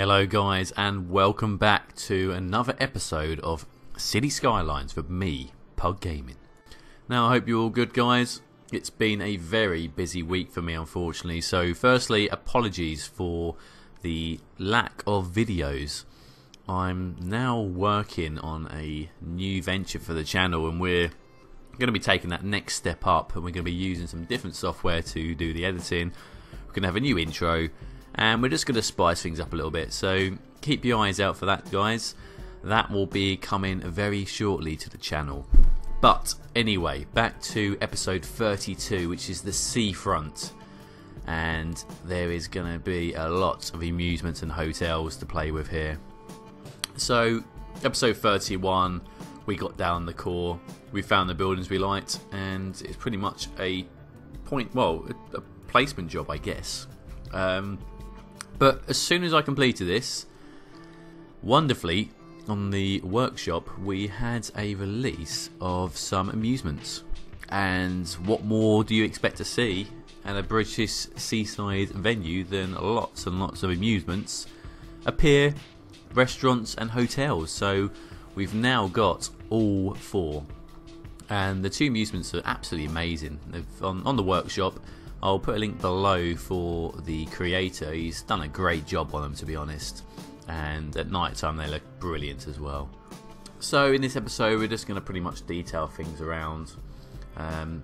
Hello guys, and welcome back to another episode of City Skylines with me, Pug Gaming. Now I hope you're all good guys. It's been a very busy week for me unfortunately, so firstly apologies for the lack of videos. I'm now working on a new venture for the channel and we're going to be taking that next step up, and we're going to be using some different software to do the editing. We're going to have a new intro and we're just going to spice things up a little bit, so keep your eyes out for that guys. That will be coming very shortly to the channel. But anyway, back to episode 32, which is the seafront, and there is going to be a lot of amusements and hotels to play with here. So episode 31, we got down the core, we found the buildings we liked, and it's pretty much a placement job I guess. But as soon as I completed this, wonderfully, on the workshop we had a release of some amusements. And what more do you expect to see at a British seaside venue than lots and lots of amusements, a pier, restaurants and hotels. So we've now got all four, and the two amusements are absolutely amazing. On the workshop, I'll put a link below for the creator. He's done a great job on them, to be honest, and at night time they look brilliant as well. So in this episode we're just going to pretty much detail things around and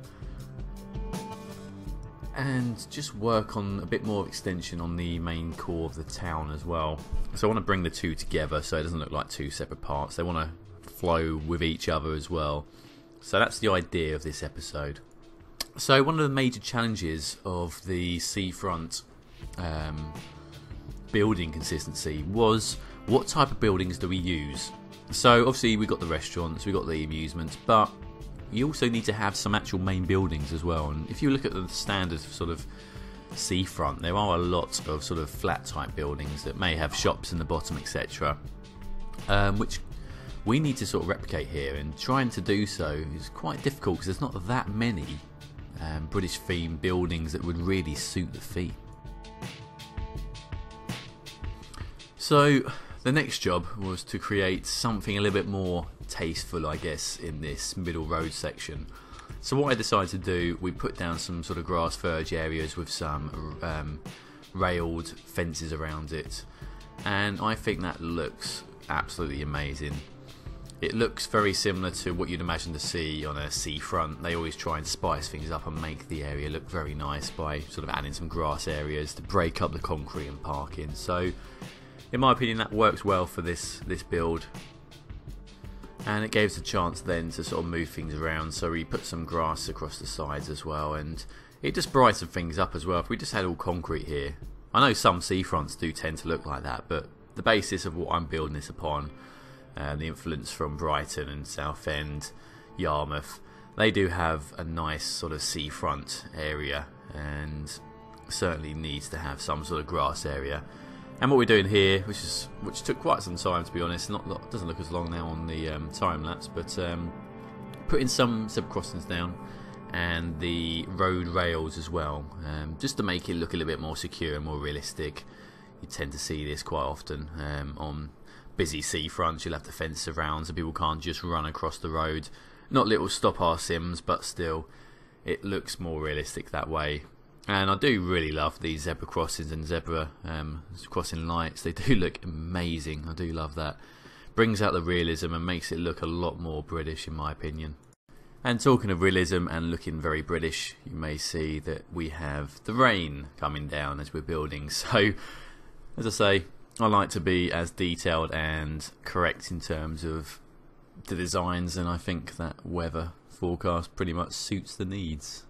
just work on a bit more extension on the main core of the town as well. So I want to bring the two together so it doesn't look like two separate parts. They want to flow with each other as well. So that's the idea of this episode. So one of the major challenges of the seafront building consistency was, what type of buildings do we use? So obviously we got the restaurants, we got the amusements, but you also need to have some actual main buildings as well. And if you look at the standard sort of seafront, there are a lot of sort of flat type buildings that may have shops in the bottom, etc., which we need to sort of replicate here, and trying to do so is quite difficult because there's not that many British themed buildings that would really suit the theme. So the next job was to create something a little bit more tasteful, I guess, in this middle road section. So what I decided to do, we put down some sort of grass verge areas with some railed fences around it, and I think that looks absolutely amazing. It looks very similar to what you'd imagine to see on a seafront. They always try and spice things up and make the area look very nice by sort of adding some grass areas to break up the concrete and parking. So in my opinion that works well for this build, and it gave us a chance then to sort of move things around. So we put some grass across the sides as well, and it just brightened things up as well. If we just had all concrete here, I know some seafronts do tend to look like that, but the basis of what I'm building this upon, the influence from Brighton and Southend, Yarmouth, they do have a nice sort of seafront area, and certainly needs to have some sort of grass area. And what we're doing here, which took quite some time to be honest, doesn't look as long now on the time lapse, but putting some zebra crossings down and the road rails as well, just to make it look a little bit more secure and more realistic. You tend to see this quite often on busy seafronts. You'll have the fence around so people can't just run across the road. Not little stop our sims, but still it looks more realistic that way. And I do really love these zebra crossings and zebra crossing lights. They do look amazing. I do love that. Brings out the realism and makes it look a lot more British in my opinion. And talking of realism and looking very British, you may see that we have the rain coming down as we're building. So as I say, I like to be as detailed and correct in terms of the designs, and I think that weather forecast pretty much suits the needs.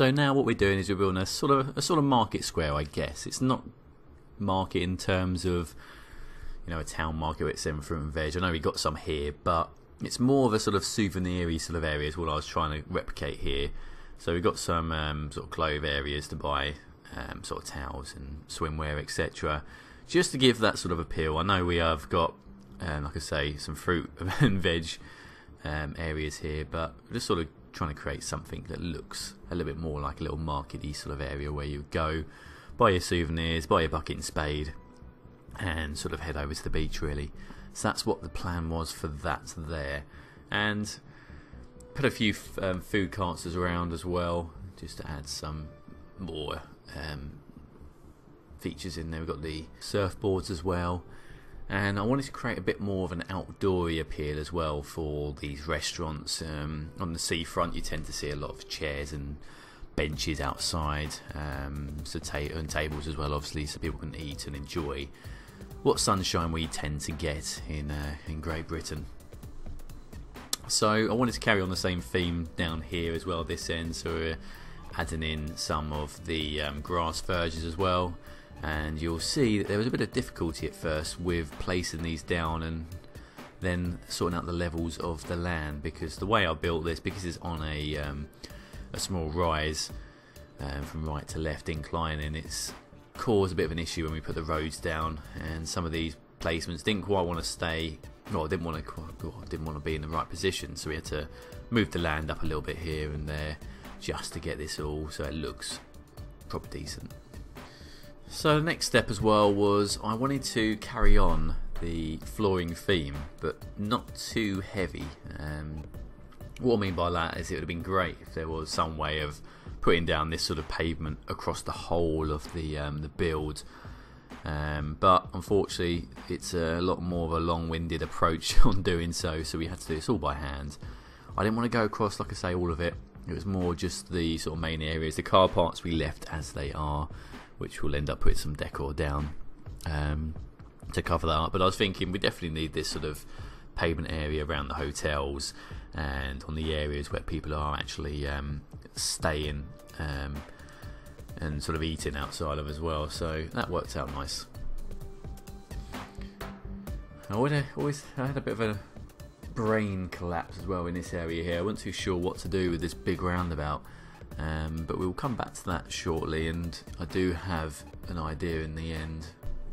So now what we're doing is we're building a sort of market square, I guess. It's not market in terms of, you know, a town market where it's selling fruit and veg. I know we got some here, but it's more of a sort of souvenir-y sort of area is what I was trying to replicate here. So we've got some sort of clove areas to buy, sort of towels and swimwear, etc. Just to give that sort of appeal. I know we have got, like I say, some fruit and veg areas here, but we're just sort of trying to create something that looks a little bit more like a little market-y sort of area where you go, buy your souvenirs, buy your bucket and spade, and sort of head over to the beach really. So that's what the plan was for that there. And put a few food carts around as well, just to add some more features in there. We've got the surfboards as well, and I wanted to create a bit more of an outdoorsy appeal as well for these restaurants. On the seafront you tend to see a lot of chairs and benches outside, and tables as well, obviously, so people can eat and enjoy what sunshine we tend to get in Great Britain. So I wanted to carry on the same theme down here as well, this end, so we're adding in some of the grass verges as well, and you'll see that there was a bit of difficulty at first with placing these down and then sorting out the levels of the land, because the way I built this, because it's on a small rise from right to left inclining, it's caused a bit of an issue when we put the roads down, and some of these placements didn't quite want to stay, well, didn't want to be in the right position, so we had to move the land up a little bit here and there just to get this all so it looks proper decent. So the next step as well was I wanted to carry on the flooring theme, but not too heavy. What I mean by that is it would have been great if there was some way of putting down this sort of pavement across the whole of the build, but unfortunately it's a lot more of a long-winded approach on doing so, so we had to do this all by hand. I didn't want to go across, like I say, all of it. It was more just the sort of main areas. The car parts we left as they are, which we'll end up putting some decor down to cover that up. But I was thinking we definitely need this sort of pavement area around the hotels and on the areas where people are actually staying and sort of eating outside of as well. So that worked out nice. I had a bit of a brain collapse as well in this area here. I wasn't too sure what to do with this big roundabout, but we'll come back to that shortly, and I do have an idea in the end.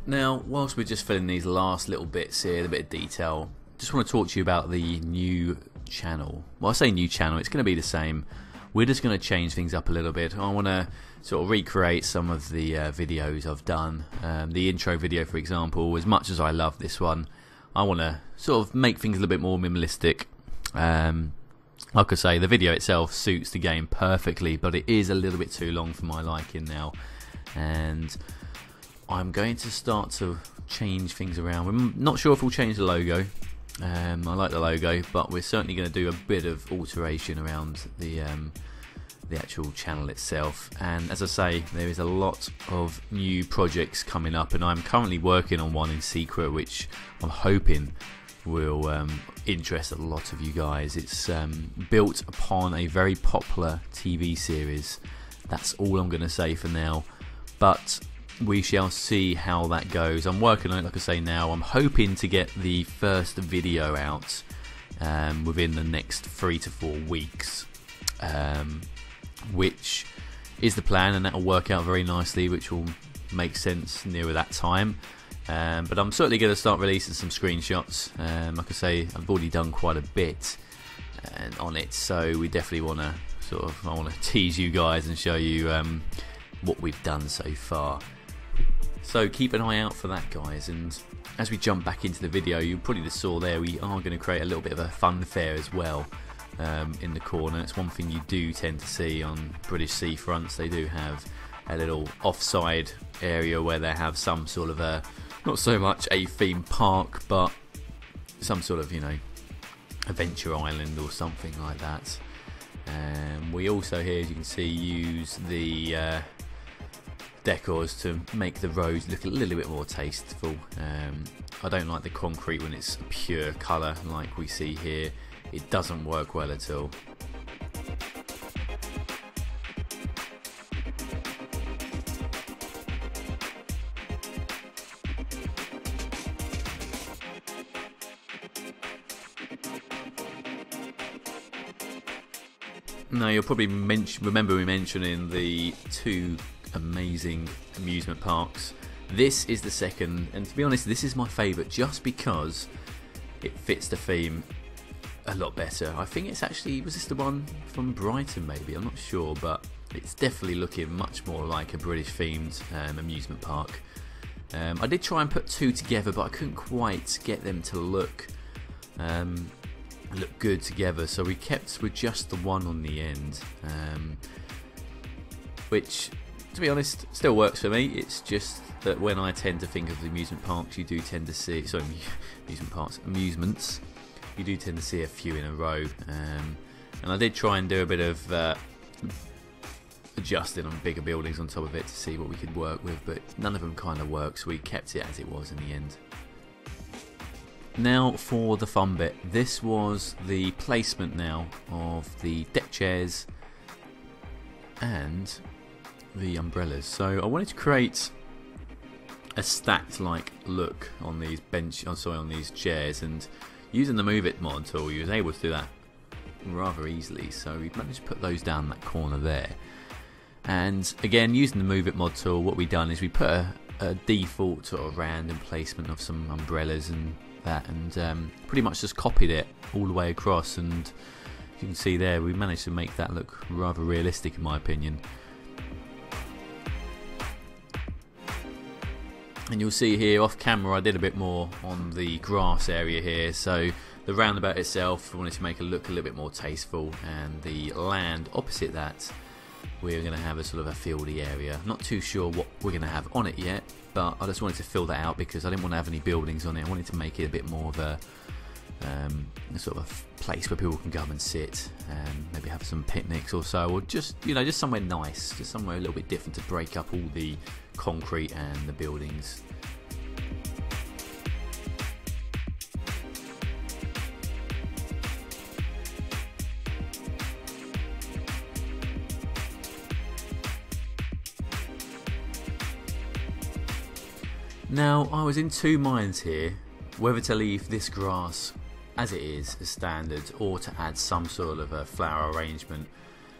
Now, whilst we're just filling these last little bits here, a bit of detail, just want to talk to you about the new channel. Well, I say new channel, it's going to be the same. We're just going to change things up a little bit. I want to sort of recreate some of the videos I've done. The intro video, for example, as much as I love this one, I want to sort of make things a little bit more minimalistic. Like I say, the video itself suits the game perfectly, but it is a little bit too long for my liking now, and I'm going to start to change things around. We're not sure if we'll change the logo. I like the logo, but we're certainly going to do a bit of alteration around the actual channel itself. And as I say, there is a lot of new projects coming up, and I'm currently working on one in secret, which I'm hoping will interest a lot of you guys. It's built upon a very popular TV series. That's all I'm going to say for now, but we shall see how that goes. I'm working on it, like I say, now. I'm hoping to get the first video out within the next 3 to 4 weeks, which is the plan, and that will work out very nicely, which will make sense nearer that time. But I'm certainly going to start releasing some screenshots. Like I say, I've already done quite a bit on it, so we definitely want to I want to tease you guys and show you what we've done so far. So keep an eye out for that, guys. And as we jump back into the video, you probably just saw there, we are going to create a little bit of a fun fair as well in the corner. It's one thing you do tend to see on British seafronts. They do have a little offside area where they have some sort of a, not so much a theme park, but some sort of, you know, adventure island or something like that. We also here, as you can see, use the decors to make the roads look a little bit more tasteful. I don't like the concrete when it's pure colour like we see here. It doesn't work well at all. Now, you'll probably remember me mentioning the 2 amazing amusement parks. This is the second, and to be honest, this is my favourite just because it fits the theme a lot better. I think it's actually, was this the one from Brighton maybe? I'm not sure, but it's definitely looking much more like a British themed amusement park. I did try and put 2 together, but I couldn't quite get them to look good together, so we kept with just the one on the end, which, to be honest, still works for me. It's just that when I tend to think of the amusement parks, you do tend to see, sorry, amusements, you do tend to see a few in a row, and I did try and do a bit of adjusting on bigger buildings on top of it to see what we could work with, but none of them kind of worked, so we kept it as it was in the end. Now for the fun bit. This was the placement now of the deck chairs and the umbrellas. So I wanted to create a stacked like look on these on these chairs, and using the Move It mod tool you was able to do that rather easily. So we managed to put those down that corner there. And again, using the Move It mod tool, what we've done is we put a default sort of random placement of some umbrellas and that, and pretty much just copied it all the way across. And you can see there, we managed to make that look rather realistic in my opinion. And you'll see here off camera I did a bit more on the grass area here. So the roundabout itself, I wanted to make it look a little bit more tasteful, and the land opposite that, we're going to have a sort of a fieldy area. Not too sure what we're going to have on it yet, but I just wanted to fill that out because I didn't want to have any buildings on it. I wanted to make it a bit more of a sort of a place where people can come and sit and maybe have some picnics or so, or just, you know, just somewhere nice, just somewhere a little bit different to break up all the concrete and the buildings. Now, I was in two minds here whether to leave this grass as it is, as standard, or to add some sort of a flower arrangement.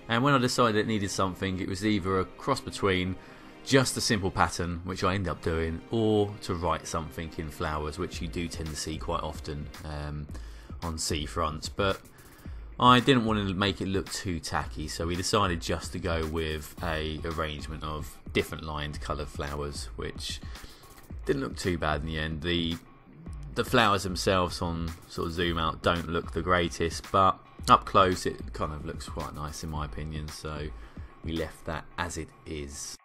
And when I decided it needed something, it was either a cross between just a simple pattern, which I end up doing, or to write something in flowers, which you do tend to see quite often on seafronts. But I didn't want to make it look too tacky, so we decided just to go with a arrangement of different lined coloured flowers, which didn't look too bad in the end. The flowers themselves on sort of zoom out don't look the greatest, but up close it kind of looks quite nice in my opinion, so we left that as it is.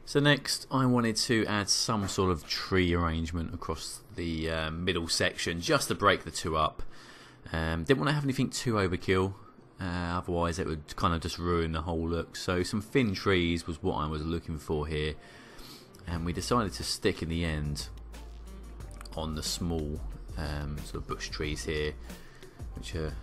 So next I wanted to add some sort of tree arrangement across the middle section just to break the two up. Didn't want to have anything too overkill, otherwise it would kind of just ruin the whole look. So some thin trees was what I was looking for here, and we decided to stick in the end on the small sort of bush trees here, which are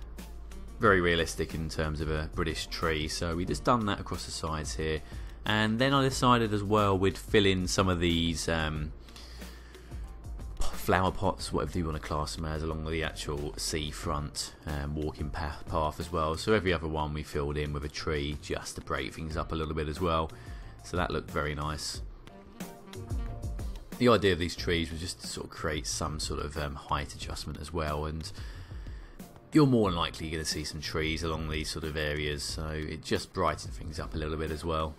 very realistic in terms of a British tree. So we just done that across the sides here, and then I decided as well we'd fill in some of these flower pots, whatever you want to class them as, along the actual seafront walking path as well. So every other one we filled in with a tree just to break things up a little bit as well, so that looked very nice. The idea of these trees was just to sort of create some sort of height adjustment as well, and you're more than likely going to see some trees along these sort of areas, so it just brightened things up a little bit as well.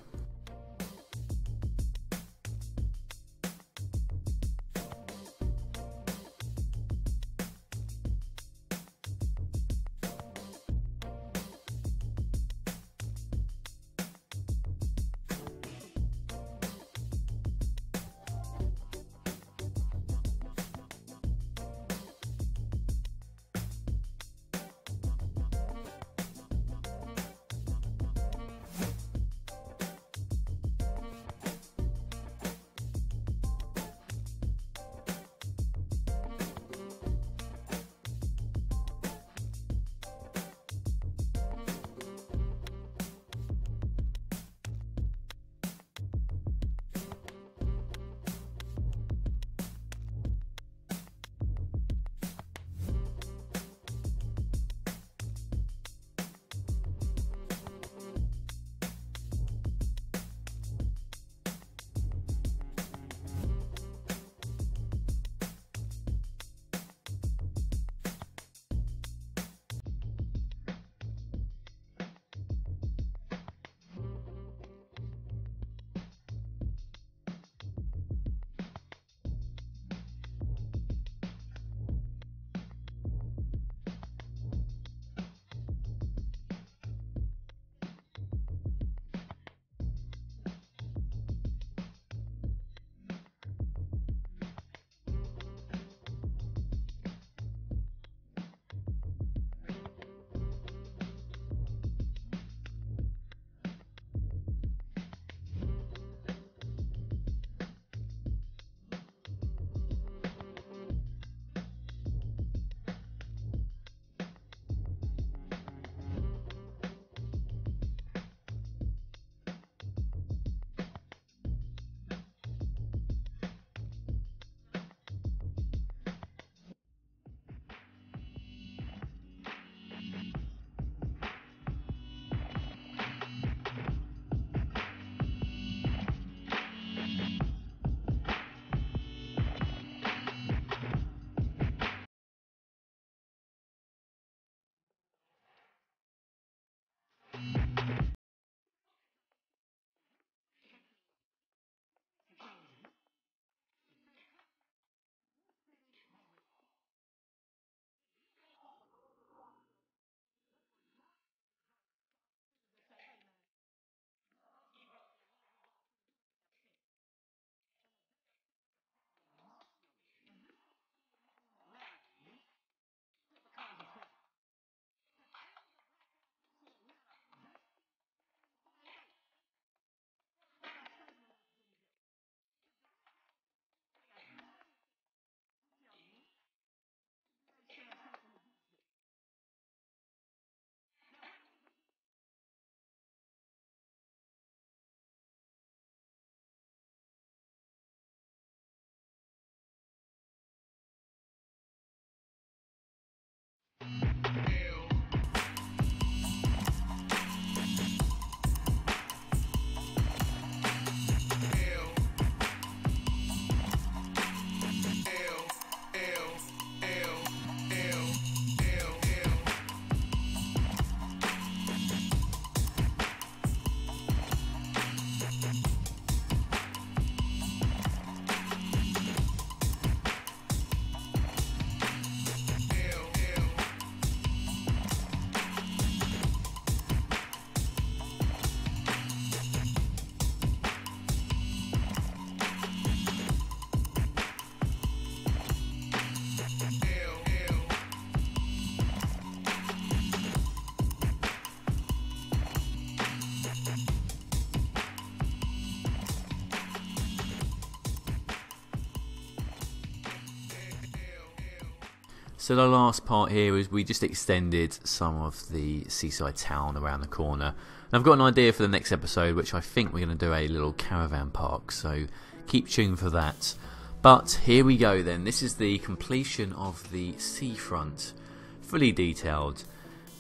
So the last part here is we just extended some of the seaside town around the corner. And I've got an idea for the next episode, which I think we're going to do a little caravan park, so keep tuned for that. But here we go then. This is the completion of the seafront, fully detailed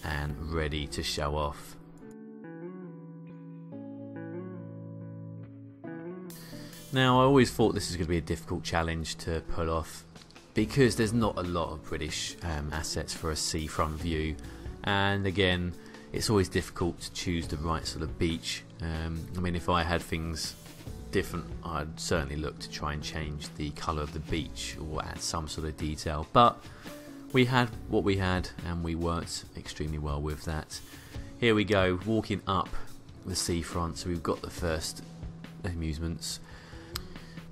and ready to show off. Now, I always thought this is going to be a difficult challenge to pull off, because there's not a lot of British assets for a seafront view, and again it's always difficult to choose the right sort of beach. I mean, if I had things different, I'd certainly look to try and change the colour of the beach or add some sort of detail, but we had what we had and we worked extremely well with that. Here we go, walking up the seafront. So we've got the first amusements.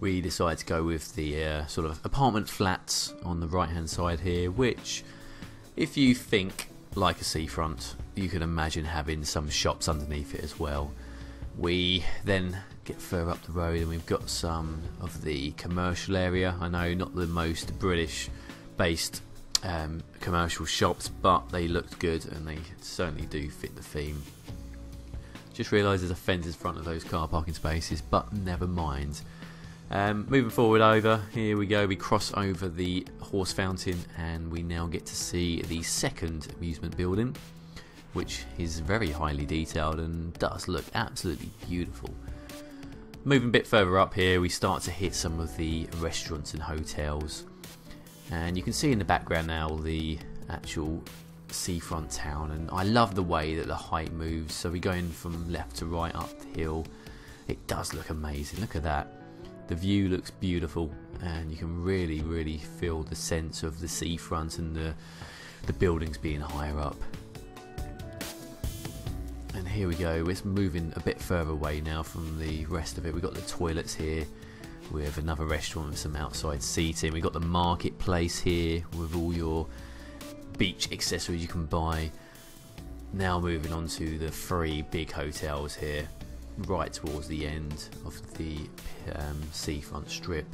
We decided to go with the sort of apartment flats on the right hand side here, which, if you think like a seafront, you can imagine having some shops underneath it as well. We then get further up the road and we've got some of the commercial area. I know, not the most British based commercial shops, but they looked good and they certainly do fit the theme. Just realised there's a fence in front of those car parking spaces, but never mind. Moving forward over, here we go, we cross over the horse fountain and we now get to see the second amusement building, which is very highly detailed and does look absolutely beautiful. Moving a bit further up here, we start to hit some of the restaurants and hotels, and you can see in the background now the actual seafront town, and I love the way that the height moves. So we're going from left to right up the hill. It does look amazing, look at that. The view looks beautiful and you can really feel the sense of the seafront and the buildings being higher up. And here we go, we're moving a bit further away now from the rest of it. We've got the toilets here with another restaurant with some outside seating. We've got the marketplace here with all your beach accessories you can buy. Now moving on to the 3 big hotels here, right towards the end of the seafront strip.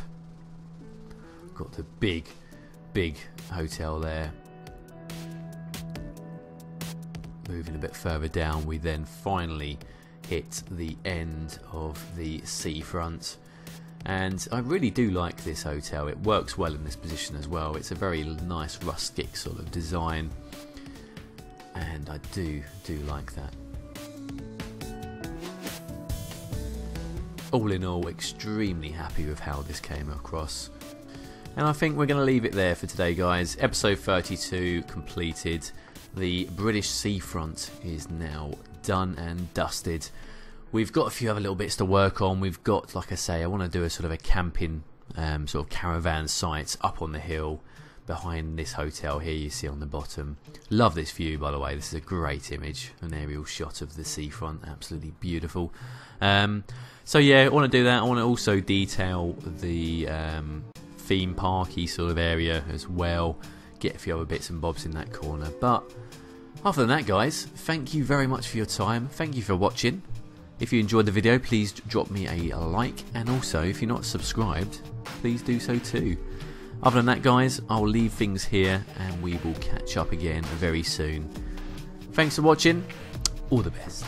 Got the big hotel there. Moving a bit further down, we then finally hit the end of the seafront, and I really do like this hotel. It works well in this position as well. It's a very nice rustic sort of design, and I do like that. All in all, extremely happy with how this came across. And I think we're going to leave it there for today, guys. Episode 32 completed. The British seafront is now done and dusted. We've got a few other little bits to work on. We've got, like I say, I want to do a sort of a camping sort of caravan site up on the hill behind this hotel here you see on the bottom. Love this view, by the way. This is a great image, an aerial shot of the seafront, absolutely beautiful. So yeah, I want to do that. I want to also detail the theme parky sort of area as well, get a few other bits and bobs in that corner. But other than that, guys, thank you very much for your time. Thank you for watching. If you enjoyed the video, please drop me a like, and also if you're not subscribed, please do so too. Other than that, guys, I'll leave things here and we will catch up again very soon. Thanks for watching. All the best.